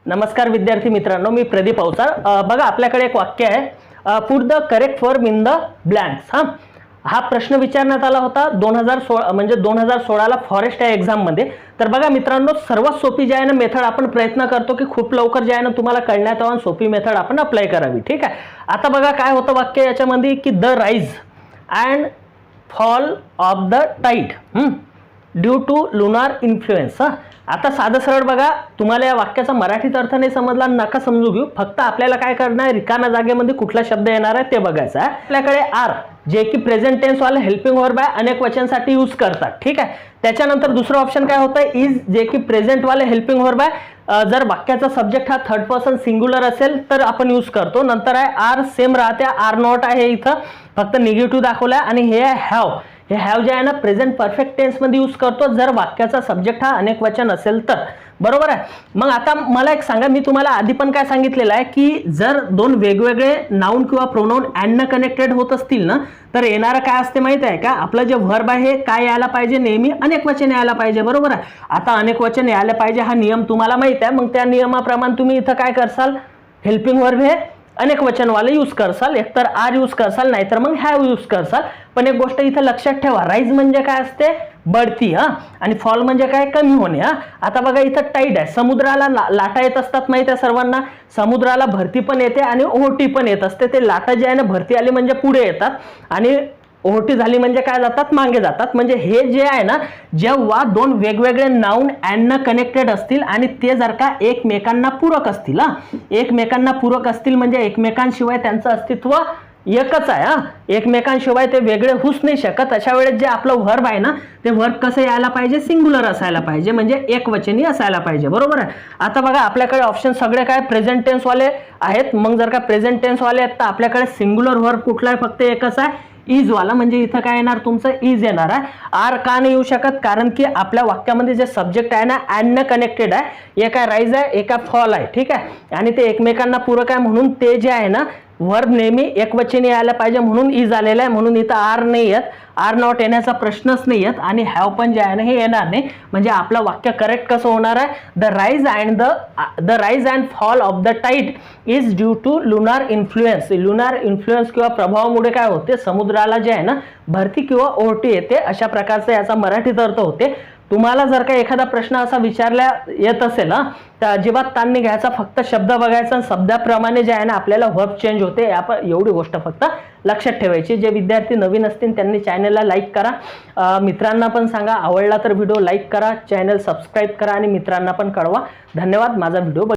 नमस्कार विद्यार्थी मित्रांनो, मी प्रदीप अवचार। बघा आपल्याकडे एक वाक्य आहे, put the correct form in the blanks. हा प्रश्न विचारण्यात आला होता 2016 म्हणजे 2016ला फॉरेस्ट या एक्झाम मध्ये। तर बघा मित्रांनो, सर्वात सोपी जी आहे ना मेथड आपण प्रयत्न करतो की खूप लवकर जे आहे ना तुम्हाला कळण्यात यावं, सोपी मेथड आपण अप्लाय करावी। ठीक आहे, आता बघा काय होतं वाक्य याच्यामध्ये की the rise and fall of the tide due to lunar influence. आता साधं सरळ बघा, तुम्हाला या वाक्याचा मराठीत अर्थ नाही समजला नका समजू घेऊ, फक्त आपल्याला काय करणं आहे, रिकाम्या जागेमध्ये कुठला शब्द येणार आहे ते बघायचं आहे। आपल्याकडे आर जे की प्रेझेंट टेन्स वाले हेल्पिंग वर्ब आहे, अनेक वचनसाठी यूज करतात। ठीक आहे, त्याच्यानंतर दुसरं ऑप्शन काय होतं, इज जे की प्रेझेंट वाले हेल्पिंग वर्ब आहे, जर वाक्याचा सब्जेक्ट हा थर्ड पर्सन सिंग्युलर असेल तर आपण यूज करतो। नंतर आहे आर सेम राहते, आर नॉट आहे इथं फक्त निगेटिव्ह दाखवलाय, आणि हे आहे हॅव। हे हॅव जे आहे ना प्रेझेंट परफेक्ट टेन्स मध्ये यूज करतो जर वाक्याचा सब्जेक्ट हा अनेक वचन असेल तर, बरोबर आहे। मग आता मला एक सांगा, मी तुम्हाला आधी पण काय सांगितलेलं आहे की जर दोन वेगवेगळे नाउन किंवा प्रोनाउन अँड न कनेक्टेड होत असतील ना, तर येणारं काय असते माहित आहे का, आपलं जे व्हर्ब आहे काय यायला पाहिजे, नेहमी अनेक वचन यायला पाहिजे, बरोबर आहे। आता अनेक वचन यायला पाहिजे हा नियम तुम्हाला माहित आहे, मग त्या नियमाप्रमाणे तुम्ही इथं काय करसाल, हेल्पिंग वर्ब हे अनेक वचन वाले यूज करसाल, एकतर आर यूज करसाल नाहीतर मग हॅव यूज करसाल। पण एक गोष्ट इथं लक्षात ठेवा, राईज म्हणजे काय असते, बढती, आणि फॉल म्हणजे काय, कमी होणे। आता बघा इथं टाईड आहे, समुद्राला लाटा येत असतात माहिती आहे सर्वांना, समुद्राला भरती पण येते आणि ओहोटी पण येत असते। ते लाटा जे आहे ना भरती आली म्हणजे पुढे येतात आणि ओहोटी झाली म्हणजे काय जातात, मागे जातात। म्हणजे हे जे आहे ना, जेव्हा दोन वेगवेगळे नाउन अँड न कनेक्टेड असतील आणि ते जर का एकमेकांना पूरक असतील, एकमेकांना पूरक असतील म्हणजे एकमेकांशिवाय त्यांचं अस्तित्व एकच आहे, एकमेकांशिवाय ते वेगळे होऊच नाही शकत, अशा वेळेस जे आपलं व्हर्ब आहे ना ते व्हर्ब कसं यायला पाहिजे, सिंग्युलर असायला पाहिजे, म्हणजे एकवचनी असायला पाहिजे, बरोबर आहे। आता बघा आपल्याकडे ऑप्शन सगळे काय प्रेझेंट टेन्स वाले आहेत, मग जर का प्रेझेंट टेन्स वाले आहेत तर आपल्याकडे सिंग्युलर व्हर्ब कुठला आहे, फक्त एकच आहे, इज वाला, म्हणजे इथं काय येणार तुमचं इज येणार आहे। आर का नाही येऊ शकत, कारण की आपल्या वाक्यामध्ये जे सब्जेक्ट आहे ना अँड न कनेक्टेड आहे, एक आहे राईज आहे, एक आहे फॉल आहे, ठीक आहे, आणि ते एकमेकांना पूरक आहे म्हणून ते जे आहे ना वर्ब नेहमी एकवचनी यायला पाहिजे म्हणून इज आलेला आहे, म्हणून इथं आर नाही येत, आर नॉट येण्याचा प्रश्नच नाही येत, आणि हॅव पण जे आहे ना हे येणार नाही। म्हणजे आपलं वाक्य करेक्ट कसं होणार आहे, the rise and fall of the tide is due to lunar influence. Lunar influence किंवा प्रभावामुळे काय होते, समुद्राला जे आहे ना भरती किंवा ओहोटी येते, अशा प्रकारचा याचा मराठीत अर्थ होते। तुम्हाला जर का एखादा प्रश्न असा विचारला येत असेल तर अजिबात ताण नाही घ्यायचा, फक्त शब्द बघायचा, शब्दाप्रमाणे जे आहे ना आपल्याला व्हर्ब चेंज होते, एवढी गोष्ट फक्त लक्षात ठेवायची। जे विद्यार्थी नवीन असतील त्यांनी चॅनलला लाईक करा, मित्रांना पण सांगा, आवडला तर व्हिडिओ लाईक करा, चॅनल सबस्क्राईब करा आणि मित्रांना पण कळवा। धन्यवाद, माझा व्हिडिओ